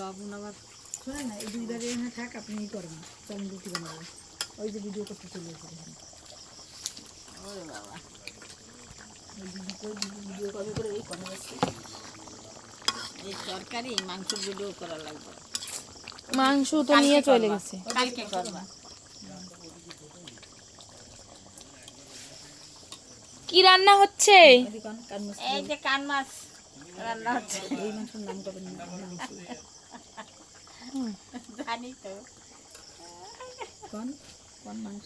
লবণ আবার শোনেন না, এই 2 জায়গায় এখানে থাক, আপনি ই করেন, আমি রুটি বানাবো। ওই যে ভিডিও করতে চলে এসেছে। ওরে বাবা, ভিডিও কবে করে এই কথা বলছি, এই তরকারি মাংস ভিডিও করা লাগবে। মাংস তো নিয়ে চলে গেছে, কালকে করবা। কি রান্না হচ্ছে? এই যে কান মাছ রান্না হচ্ছে। এই মাংসের নাম কবে জানি তো। কোন কোন মাংস?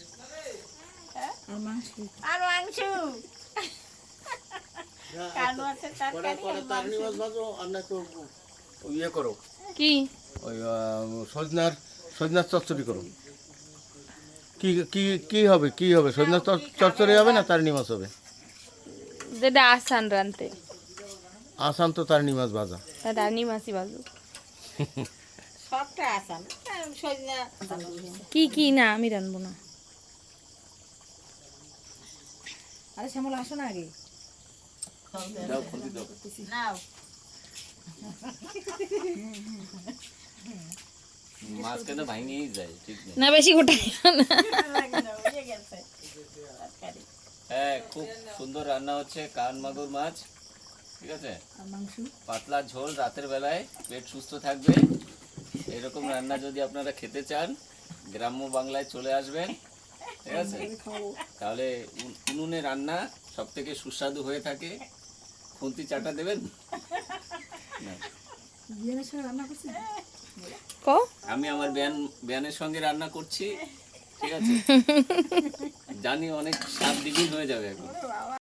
আর মাংস আর মাংস কান মাছের তরকারি। তারনি মাছ ভাজো আর না তো ইয়ে করো, কি ওই সজনার চচ্চড়ি করো। কি কি কি হবে, কি হবে? সজনার চচ্চড়ি হবে না তারনি মাছ হবে? যেটা আসান রানতে, আসান তো তারনি মাছ ভাজা। রানী মাসি বাজু। সবটা আসান, সজনা কি কি না আমি রানবো না। আরে শ্যামল আসো না আগে। নাও মাছ কেন ভাঙিয়েই যায়, ঠিক নেই। না বেশি গোটা হ্যাঁ, খুব সুন্দর রান্না হচ্ছে কান মাগুর মাছ, ঠিক আছে। মাংস পাতলা ঝোল, রাতের বেলায় পেট সুস্থ থাকবে। এরকম রান্না যদি আপনারা খেতে চান, গ্রাম্য বাংলায় চলে আসবেন, ঠিক আছে। তাহলে উনুনে রান্না সব থেকে সুস্বাদু হয়ে থাকে। খুন্তি চাটা দেবেন না। রান্না করছি। কো আমি আমার ব্যানের সঙ্গে রান্না করছি, ঠিক আছে। জানি অনেক স্বাদ দ্বিগুণ হয়ে যাবে এখন।